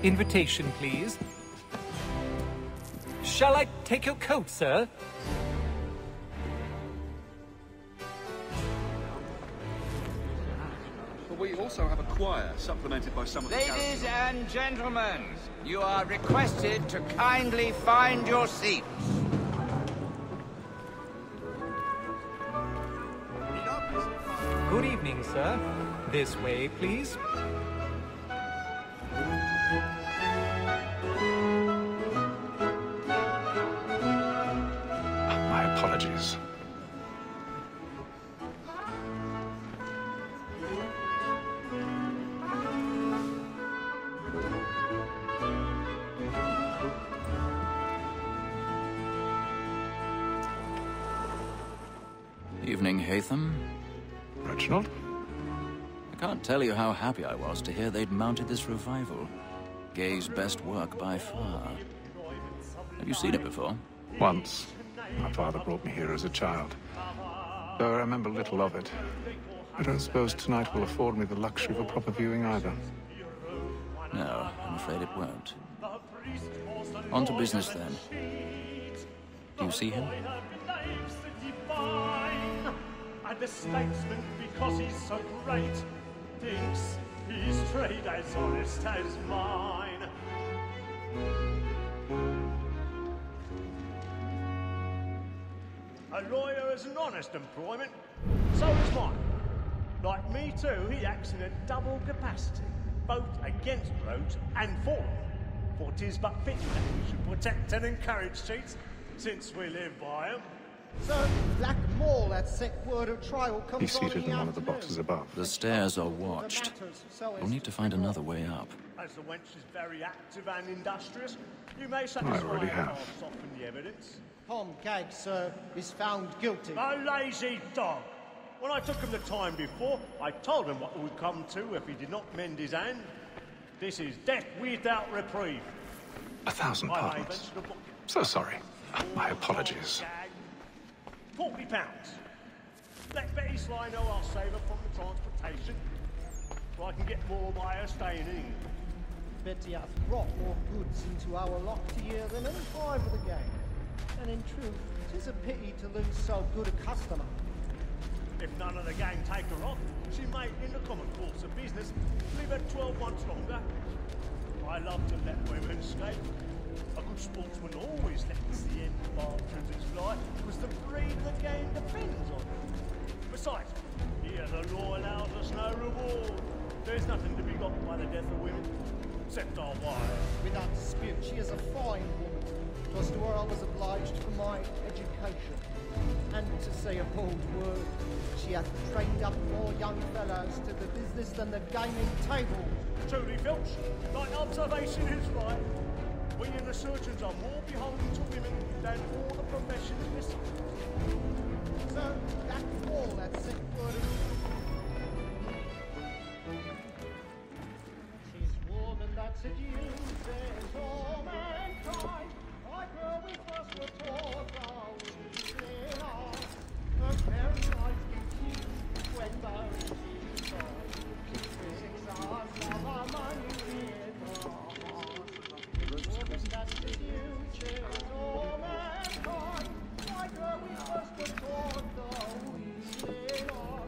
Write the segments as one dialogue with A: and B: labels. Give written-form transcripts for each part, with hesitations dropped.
A: Invitation, please. Shall I take your coat, sir?
B: But we also have a choir, supplemented by some of the
C: Ladies and gentlemen, you are requested to kindly find your seats.
A: Good evening, sir. This way, please.
D: My apologies.
E: Evening, Haytham.
D: Reginald?
E: I can't tell you how happy I was to hear they'd mounted this revival. Gay's best work by far. Have you seen it before?
D: Once. My father brought me here as a child. Though I remember little of it. I don't suppose tonight will afford me the luxury of a proper viewing either.
E: No, I'm afraid it won't. On to business, then. Do you see him?
F: And the statesman, because he's so great, thinks his trade as honest as mine. A lawyer is an honest employment, so is mine. Like me too, he acts in a double capacity, both against roads and for them. For 'tis but fitting that we should protect and encourage cheats, since we live by them.
G: So, Black Mall, that sick word of trial comes
D: He's seated in one of the
G: afternoon.
D: boxes above.
E: The stairs are watched. We'll need to find another way up.
F: As the wench is very active and industrious, you may
D: I
F: satisfy
D: already
F: her
D: have.
F: to soften the evidence.
G: Tom Gag, sir, is found guilty.
F: A lazy dog! When I took him the time before, I told him what would come to if he did not mend his hand. This is death without reprieve.
D: 1,000
F: I may
D: pardons.
F: venture to book
D: So sorry. My apologies.
F: £40. Let Betty Sly know I'll save her from the transportation, so I can get more by her staying in England.
G: Betty hath brought more goods into our lot here than any five of the gang. And in truth, 'tis a pity to lose so good a customer.
F: If none of the gang take her off, she may, in the common course of business, leave her 12 months longer. I love to let women escape. A good sportsman always lets the end partridges fly, because the breed of the game depends on it. Besides, here the law allows us no reward. There's nothing to be got by the death of women, except our wives.
G: Without dispute, she is a fine woman. 'Twas to her I was obliged for my education. And to say a bold word, she hath trained up more young fellows to the business than the gaming table.
F: Truly, Filch, thy observation is right. We and the surgeons are more beholden to women than all the professions besides.
G: So, that's all that sick word is. She's woman that seduces all mankind. Like her we first were taught, though we sin on. Her very life confused when those she saw. Six hours of our money with her heart. Woman that seduces all mankind. Like her we first were taught, though we sin on.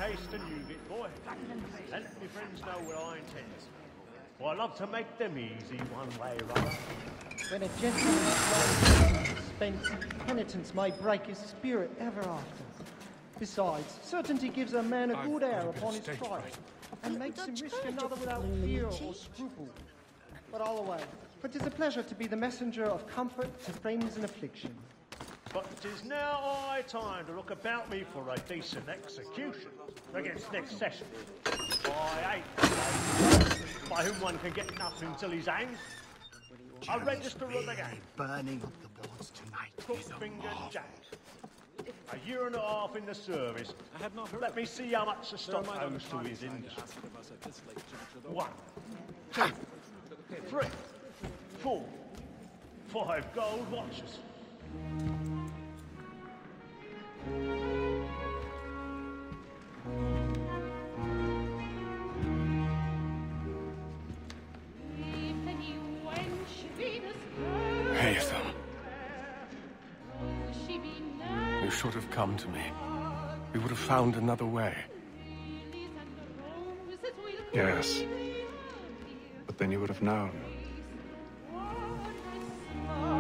F: taste the nougat, boy. Let me friends know what I intend. Well, I love to make them easy one way or other.
G: When a gentleman is spent, penitence may break his spirit ever after. Besides, certainty gives a man a good air upon his trial, and makes him risk another without fear or scruple. But all away, for 'tis a pleasure to be the messenger of comfort to friends in affliction.
F: But it is now high time to look about me for a decent execution against next session. I hate by whom one can get nothing till he's hanged. A register of the game.
H: Burning up the boards tonight.
F: Crook-fingered Jack. A year and a half in the service. Let me see how much the stock owes to his industry. 1, 2, 3, 4, 5 gold watches.
I: Haytham. You should have come to me. We would have found another way.
D: Yes. But then you would have known.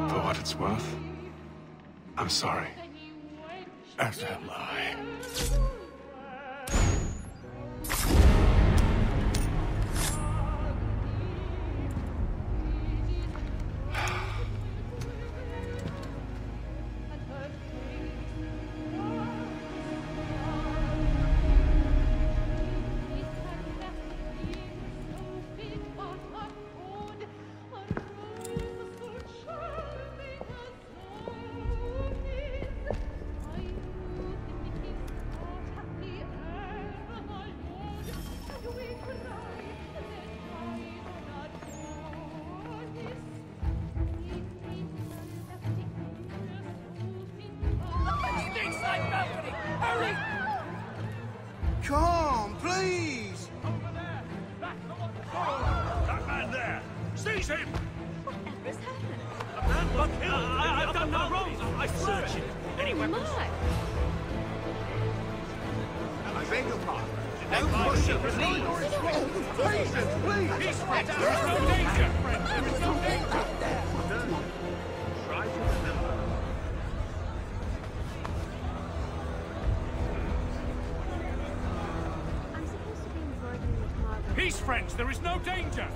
D: For what it's worth, I'm sorry.
I: As am I.
H: Come, please!
F: That man there! Seize him!
J: Whatever's happened?
F: A man was killed! I've done no wrong! I swear it! Any weapons?
H: I beg your pardon. No pushing, please! Please!
F: He's right down! There is no danger! There is no danger!
H: Try to remember.
J: I'm supposed to be embroidering with Margaret.
F: Peace, friends! There is no danger!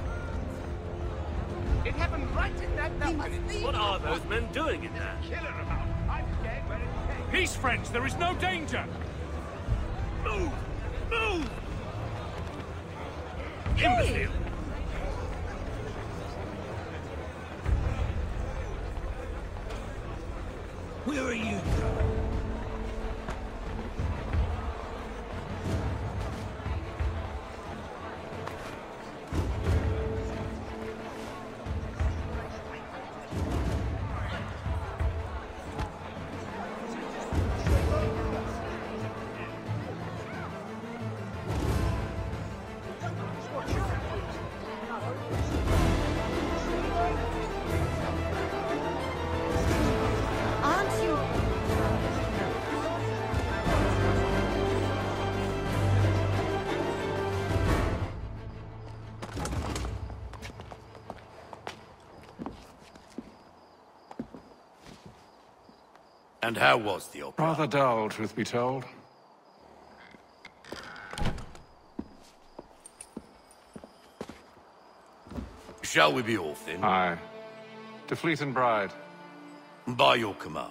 C: It happened right in that balcony.
F: What are those men doing in there?
C: Killer about. I'm scared where it came.
F: Peace, friends! There is no danger! Move! Move! Imbecile!
H: Where are you?
J: Aren't you?
I: And how was the opera?
D: Rather dull, truth be told.
I: Shall we be off then?
D: Aye. To Fleet and Bride.
I: By your command.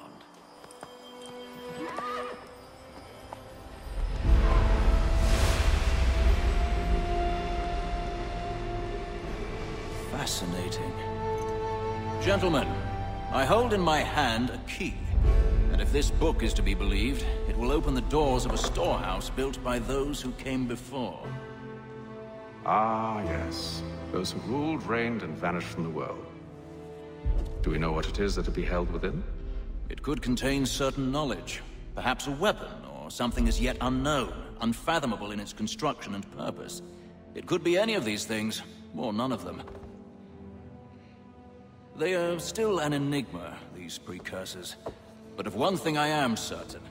E: Fascinating. Gentlemen, I hold in my hand a key. And if this book is to be believed, it will open the doors of a storehouse built by those who came before.
D: Ah, yes. Those who ruled, reigned, and vanished from the world. Do we know what it is that will be held within?
E: It could contain certain knowledge. Perhaps a weapon, or something as yet unknown, unfathomable in its construction and purpose. It could be any of these things, or none of them. They are still an enigma, these precursors. But of one thing I am certain.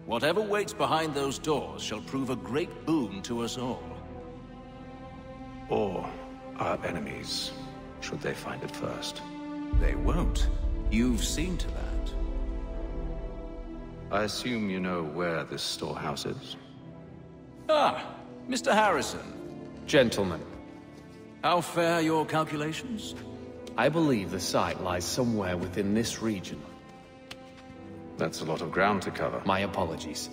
E: Whatever waits behind those doors shall prove a great boon to us all.
D: Or our enemies, should they find it first.
E: They won't. You've seen to that.
D: I assume you know where this storehouse is?
E: Ah, Mr. Harrison.
K: Gentlemen,
E: How fare your calculations?
K: I believe the site lies somewhere within this region.
D: That's a lot of ground to cover.
K: My apologies.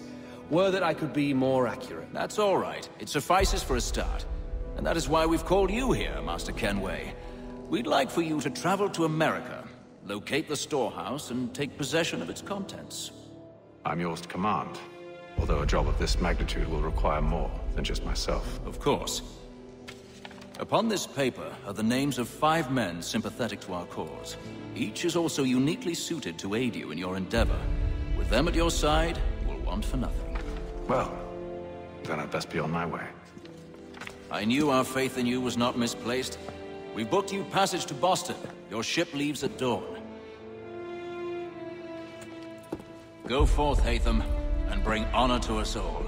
K: Were that I could be more accurate.
E: That's all right. It suffices for a start. And that is why we've called you here, Master Kenway. We'd like for you to travel to America, locate the storehouse, and take possession of its contents.
D: I'm yours to command, although a job of this magnitude will require more than just myself.
E: Of course. Upon this paper are the names of 5 men sympathetic to our cause. Each is also uniquely suited to aid you in your endeavor. With them at your side, you will want for nothing.
D: Well, then I'd best be on my way.
E: I knew our faith in you was not misplaced. We've booked you passage to Boston. Your ship leaves at dawn. Go forth, Hatham, and bring honor to us all.